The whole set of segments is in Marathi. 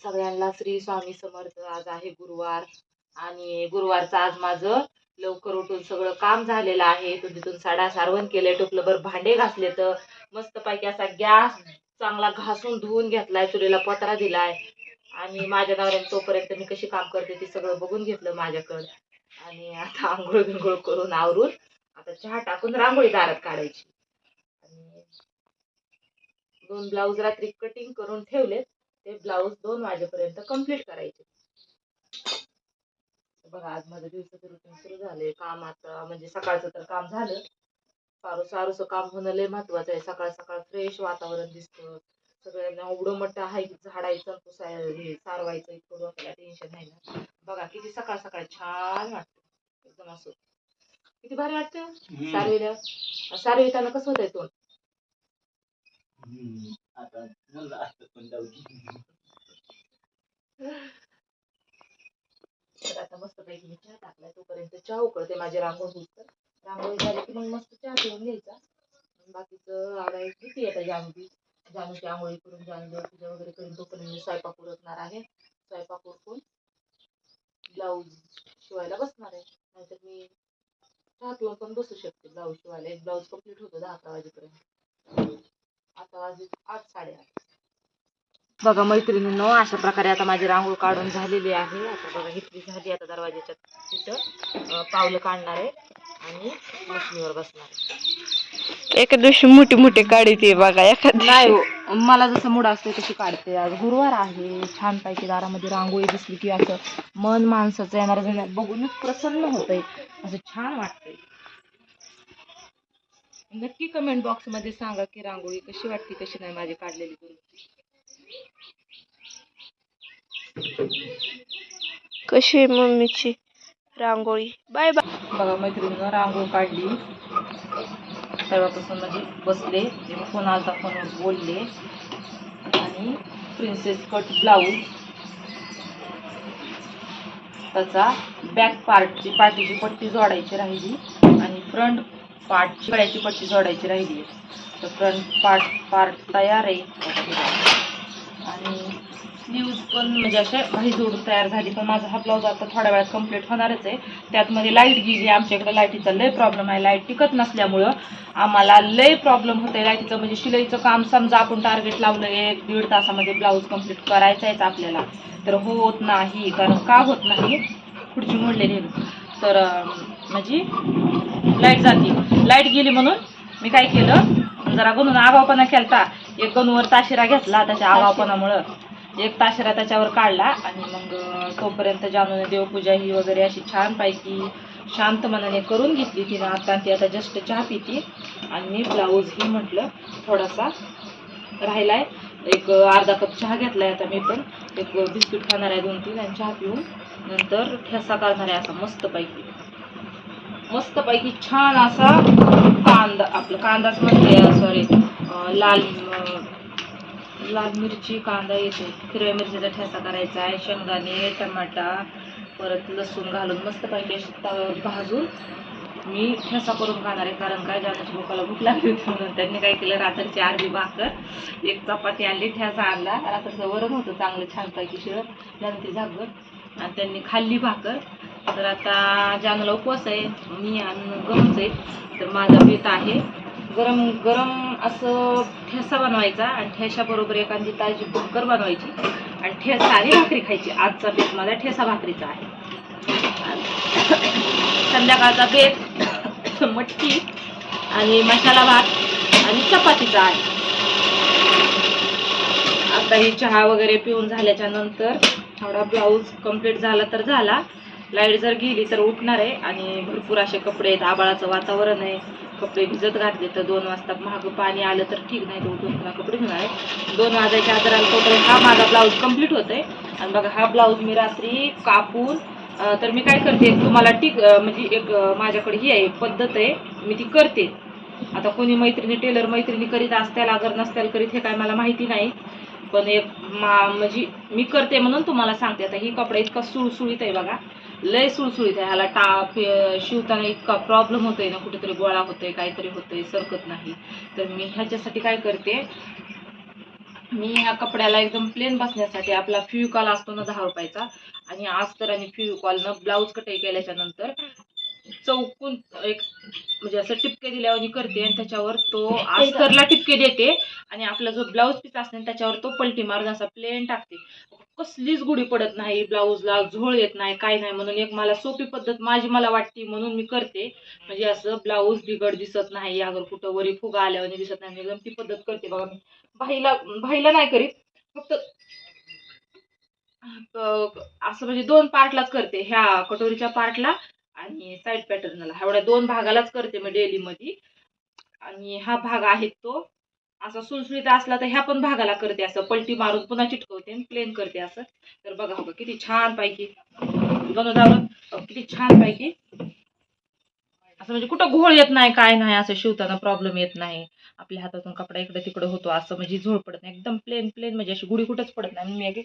सगळ्यांना श्री स्वामी समर्थ. आज आहे गुरुवार आणि गुरुवारचं आज माझं लवकर उठून सगळं काम झालेलं आहे. तिथून साडा सारवण केलंय, टोपलंभर भांडे घासले, तर मस्तपैकी असा गॅस चांगला घासून धुवून घेतलाय, चुलीला पत्रा दिलाय आणि माझ्या नवऱ्याने तोपर्यंत मी कशी काम करते ते सगळं बघून घेतलं माझ्याकडं. आणि आता आंघोळ बिंघोळ करून आवरून आता चहा टाकून रांगोळी दारात काढायची. आणि 2 ब्लाऊज रात्री कटिंग करून ठेवले, ते ब्लाऊज 2 वाजेपर्यंत कंप्लीट करायचे. बघा आज माझं दिवसाचं रुटीन सुरू झालंय. काम आता म्हणजे सकाळचं तर काम झालं, सारूचं काम होणं लय महत्वाचं आहे. सकाळ सकाळ फ्रेश वातावरण दिसतं, सगळ्यांना एवढं मोठं आहे की झाडायचं हे सारवायचं इतकं डोक्याला टेन्शन आहे ना. बघा किती सकाळ सकाळ छान वाटतं एकदम, असं किती भारी वाटतं सारवीला. सारविताना कसं होतंय तोंड आता तर आता मस्त पैकी मी चहा टाकलाय, तोपर्यंत चहा उकळते माझी रांगोळी होईल. रांगोळी झाली की मग मस्त चहा पिऊन घ्यायचा. बाकीचं आवडायला किती येतं जानूची आंघोळी करून जानू पूजा वगैरे करून तोपर्यंत मी स्वयंपाक उरकणार आहे. स्वयंपाक उरकून ब्लाऊज शिवायला बसणार आहे. नाहीतर मी चहा पिऊन पण बसू शकते ब्लाऊज शिवायला. एक ब्लाऊज कम्प्लीट होतो 10-11 वाजेपर्यंत. आता वाजले 8-8:30. बघा मैत्रिणींनो, अशा प्रकारे आता माझी रांगोळ काढून झालेली आहे. आता बघा इथली झाली, आता दरवाजाच्या तिथं पावलं काढणार आहे आणि मशनीवर बसणार आहे. एका दिवशी मोठी मोठी काढते बघा, एखादी नाही हो, मला जसं मूड असते तशी काढते. आज गुरुवार आहे, छानपैकी दारामध्ये रांगोळी दिसली की असं मन माणसाचं येणार जाणार बघूनच प्रसन्न होतंय, असं छान वाटतंय. नक्की कमेंट बॉक्स मध्ये सांगा की रांगोळी कशी वाटते, कशी नाही माझी काढलेली. कशी मम्मीची रांगोळी. Bye bye. बघा मैत्रिणीनं रांगोळी काढली, तेव्हापासून म्हणजे बसले, फोन आलता, फोनवर बोलले. आणि प्रिन्सेस कट ब्लाऊज, त्याचा बॅक पार्टची पाठीची पट्टी जोडायची राहिली आणि फ्रंट पार्टची गळ्याची पट्टी जोडायची राहिली. तर फ्रंट पार्ट तयार आहे आणि स्लीव्ज पण म्हणजे असे भाई जोडून तयार झाली. पण माझा हा ब्लाऊज आता थोड्या वेळात कंप्लीट होणारच आहे. त्यात मध्ये लाईट गेली, आमच्याकडे लाईटीचा लय प्रॉब्लेम आहे. लाईट टिकत नसल्यामुळं आम्हाला लय प्रॉब्लेम होतोय लाईटीचं. म्हणजे शिलाईचं काम समजा आपण टार्गेट लावलं 1-1.5 तासामध्ये ब्लाऊज कंप्लीट करायचं आहेच आपल्याला, तर होत नाही. कारण का होत नाही, खुर्ची मोडलेली तर म्हणजे लाईट जाते. लाईट गेली म्हणून मी काय केलं, जरा गणून आगावपणा केलता. एक गणूवर ताशिरा घेतला, त्याच्या आगावपणामुळं एक ताशिरा त्याच्यावर काढला. आणि मग तोपर्यंत जानूने देवपूजा ही वगैरे अशी छानपैकी शांत मनाने करून घेतली तिनं. आता ती आता जस्ट चहा पिती आणि मी ब्लाऊज ही म्हटलं थोडासा राहिलाय, एक अर्धा कप चहा घेतलाय. आता मी पण एक बिस्किट खाणार आहे 2-3 आणि चहा पिऊन नंतर ठेसा करणार आहे. असा मस्तपैकी छान असा कांदा, आपलं कांदाच म्हणते सॉरी, लाल मिरची कांदा येते, हिरव्या मिरचीचा ठेसा करायचा आहे. शेंगदाणे, टमाटा, परत लसूण घालून मस्तपैकी तव्यावर भाजून मी ठेसा करून खाणार आहे. कारण काय, जानूच्या भूकाला भूक लागली होती म्हणून त्यांनी काय केलं, रात्रीची अर्धी भाकर, एक चपाती आणली, ठेसा आणला. रात्रीचं वरण होतं चांगलं छानपैकी शिळं, जानूची झाकर, आणि त्यांनी खाल्ली भाकर. तर आता जानूला उपवास आहे, मी आणि गमच आहे. तर माझा बेत आहे गरम गरम असं ठेसा बनवायचा आणि ठेशाबरोबर एखादी ताजी भाकर बनवायची आणि ठेसा आणि भाकरी खायची. आजचा बेत माझा ठेसा भाकरीचा आहे. संध्याकाळचा बेत मटकी आणि मसाला भात आणि चपातीचा आहे. आता ही चहा वगैरे पिऊन झाल्याच्या नंतर थोडा ब्लाऊज कंप्लीट झाला तर झाला. लाईट जर गेली तर उठणार आहे. आणि भरपूर असे कपडे आहेत, आबाळाचं वातावरण आहे, कपडे भिजत घातले तर 2 वाजता महाग पाणी आलं तर ठीक, नाही तर उठून पुन्हा कपडे धुणार आहे. 2 वाजायच्या आदराला तोपर्यंत हा माझा ब्लाऊज कंप्लीट होतोय. आणि बघा हा ब्लाऊज मी रात्री कापून, तर मी काय करते तुम्हाला म्हणजे एक माझ्याकडे ही आहे पद्धत आहे, मी ती करते. आता कोणी मैत्रिणी टेलर मैत्रिणी करीत असतील, अगर नसतील करीत, हे काय मला माहिती नाही, पण एक म्हणजे मी करते म्हणून तुम्हाला सांगते. आता ही कपडा इतका सुळसुळीत आहे बघा, लय सुळसुळीत आहे. ह्याला टाप शिवताना इतका प्रॉब्लेम होतोय ना, कुठेतरी गोळा होतोय, काहीतरी होतंय, सरकत नाही. तर मी ह्याच्यासाठी काय करते, मी ह्या कपड्याला एकदम प्लेन बसण्यासाठी आपला फेविकॉल असतो ना 10 रुपयाचा, आणि अस्तर आणि फेविकॉलनं ब्लाऊज कटाई केल्याच्या नंतर चौकून एक म्हणजे असं टिपके दिल्यावर करते आणि त्याच्यावर तो अस्तरला टिपके देते आणि आपला जो ब्लाऊज पीस असते त्याच्यावर तो पलटी मारून असा प्लेन टाकते. कसलीच गुढी पडत नाही, ब्लाऊजला झोळ येत नाही, काय नाही. म्हणून एक मला सोपी पद्धत माझी मला वाटते म्हणून मी करते. म्हणजे असं ब्लाऊज बिघड दिसत नाही, अगर कुठं वरी फुगा आल्यावर दिसत नाही. एकदम ती पद्धत करते बघा मी. भाईला नाही करीत, फक्त असं म्हणजे 2 पार्टलाच करते, ह्या कटोरीच्या पार्टला आणि साईड पॅटर्नला, एवढ्या 2 भागालाच करते मी डेली मध्ये. आणि हा भाग आहे तो असा सुळसुळीत असला तर ह्या पण भागाला करते असं पलटी मारून पुन्हा चिटकवते आणि प्लेन करते असं. तर बघा हो किती छान पैकी बनवल्यावर किती छान पैकी असं म्हणजे कुठं घोळ येत नाही, काय नाही, असं शिवताना प्रॉब्लेम येत नाही. आपल्या हातातून कपडा इकडे तिकडे होतो असं म्हणजे झोळ पडत नाही, एकदम प्लेन प्लेन म्हणजे अशी गुढी कुठंच पडत नाही. मी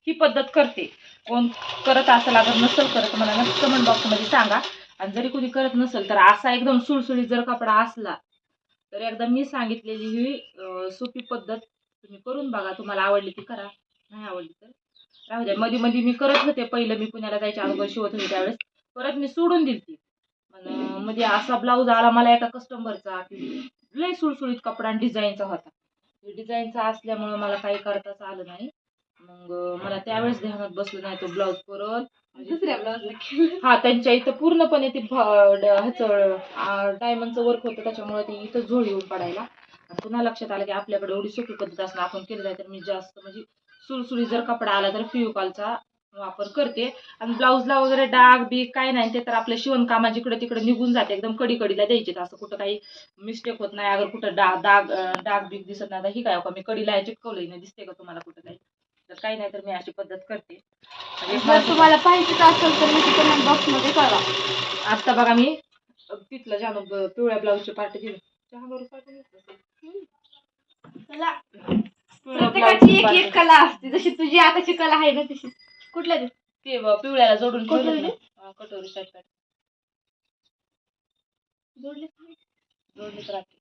ही पद्धत करते. कोण करत असेल, अगर नसेल करत मला नक्की कमेंट बॉक्समध्ये सांगा. आणि जरी कोणी करत नसेल तर असा एकदम सुळसुळीत जर कपडा असला तर एकदा मी सांगितलेली ही सोपी पद्धत तुम्ही करून बघा. तुम्हाला आवडली ती करा, नाही आवडली तर राहू द्या. मध्ये मध्ये मी करत होते, पहिलं मी पुण्याला जायच्या अगोदर शिवत होते त्यावेळेस, परत मी सोडून दिली ती. म्हणजे असा ब्लाऊज आला मला एका कस्टमरचा, लय सुळसुळीत कपडा डिझाईनचा होता. डिझाईनचा असल्यामुळे मला काही करताच आलं नाही. मग मला त्यावेळेस ध्यानात बसलं नाही तो ब्लाऊज. परत दुसऱ्या ब्लाऊज हा त्यांच्या इथं पूर्णपणे ते ह्याचं डायमंडचं वर्क होतं, त्याच्यामुळे ते इथं झोळ येऊन पडायला. आणि पुन्हा लक्षात आलं की आपल्याकडे एवढी सोपी पद्धत असणं आपण केलं आहे, तर मी जास्त म्हणजे सुळसुळीत जर कपडा आला तर फेविकॉलचा वापर करते. आणि ब्लाऊजला वगैरे डाग बीग काय नाही, ते तर आपल्या शिवणकामा जिकडे तिकडे निघून जाते, एकदम कडीला द्यायचे, असं कुठं काही मिस्टेक होत नाही. अगर कुठं डाग बीग दिसत नाही तर ही काय मी कडीला चिटकवलंय ना, दिसते का तुम्हाला कुठं काही, तर काही नाही. तर मी अशी पद्धत करते. जर तुम्हाला पाहिजे असेल तर मी कमेंट बॉक्स मध्ये कळवा. आता बघा मी तिथलं जाणू पिवळ्या ब्लाऊजचे पार्ट दिलं. प्रत्येकाची एक एक कला असते, जशी तुझी आताची कला आहे ना तशी. कुठल्या ते पिवळ्याला जोडून ठेवलं कटोरी साईड जोडलीच राहते,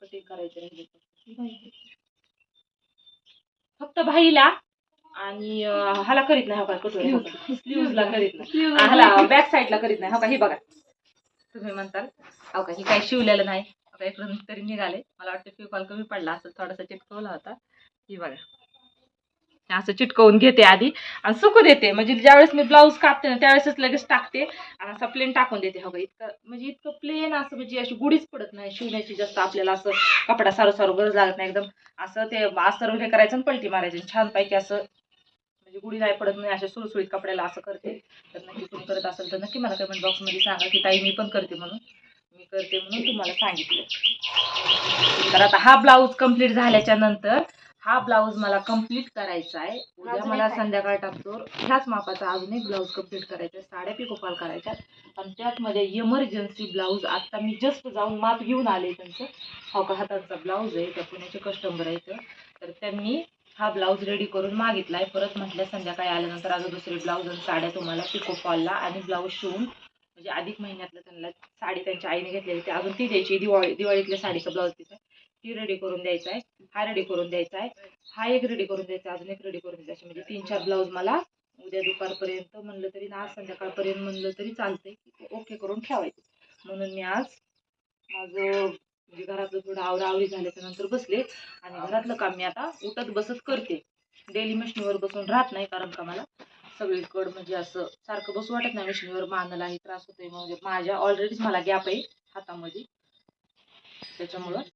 कटिंग करायचं राहिले फक्त भाईला आणि ह्याला करीत नाही. हो का कटोरी स्लीव्हजला करीत नाही, ह्याला बॅक साईडला करीत नाही. हो का, हे बघा तुम्ही म्हणताल हो का ही काही शिवलेलं नाही. आता इकडून तरी निघाले, मला वाटतं फेविकॉल कमी पडला असेल, थोडासा चिटकवला होता. ही बघा असं चिटकवून घेते आधी आणि सुकू देते. म्हणजे ज्यावेळेस मी ब्लाऊज कापते ना त्यावेळेसच लगेच टाकते आणि असं प्लेन टाकून देते. हो का इतकं म्हणजे इतकं प्लेन असं म्हणजे अशी गुढीच पडत नाही शिवण्याची. जास्त आपल्याला असं कपडा सारू गरज लागत नाही. एकदम असं ते अस्तर हे करायचं आणि पलटी मारायची, छानपैकी असं म्हणजे गुढी नाही पडत नाही. अशा सुळसुळीत कपड्याला असं करते. तर नक्की कोणी करत असेल तर नक्की मला कमेंट बॉक्समध्ये सांगा की ताई मी पण करते म्हणून. मी करते म्हणून तुम्हाला सांगितलं. तर आता हा ब्लाऊज कंप्लीट झाल्याच्या नंतर हा ब्लाऊज मला कंप्लीट करायचा आहे. उद्या मला संध्याकाळ टाकतो ह्याच मापाचा अजून एक ब्लाऊज कंप्लीट करायचा आहे. साड्या पिकोफॉल करायच्या आणि त्यातमध्ये इमर्जन्सी ब्लाऊज आता मी जस्ट जाऊन माप घेऊन आले त्यांचं. हो का हाताचा ब्लाऊज आहे, त्या पुण्याचे कस्टमर आहेत, तर त्यांनी हा ब्लाऊज रेडी करून मागितलाय. परत म्हटलं संध्याकाळी आल्यानंतर अजून दुसरे ब्लाऊज आणि साड्या तुम्हाला पिकोफॉलला आणि ब्लाऊज शिवून म्हणजे अधिक महिन्यातलं त्यांना साडी त्यांच्या आईने घेतलेली ते अजून ती द्यायची. दिवाळीतल्या साडीचा ब्लाऊज तिचा ती रेडी करून द्यायचा आहे. हा रेडी करून द्यायचा आहे, हा एक रेडी करून द्यायचा, अजून एक रेडी करून द्यायचा. म्हणजे 3-4 ब्लाऊज मला उद्या दुपारपर्यंत म्हणलं तरी ना, आज संध्याकाळपर्यंत म्हणलं तरी चालतंय की ओके करून ठेवायचं. म्हणून मी आज माझं म्हणजे घरातलं थोडं आवरावरी झाल्याच्या नंतर बसले आणि घरातलं काम मी आता उठत बसत करते. डेली मशिनीवर बसून राहत नाही, कारण का मला सगळीकडं म्हणजे असं सारखं बसू वाटत नाही मशिनीवर, मानालाही त्रास होतोय. म्हणजे माझ्या ऑलरेडीच मला गॅप आहे हातामध्ये, त्याच्यामुळं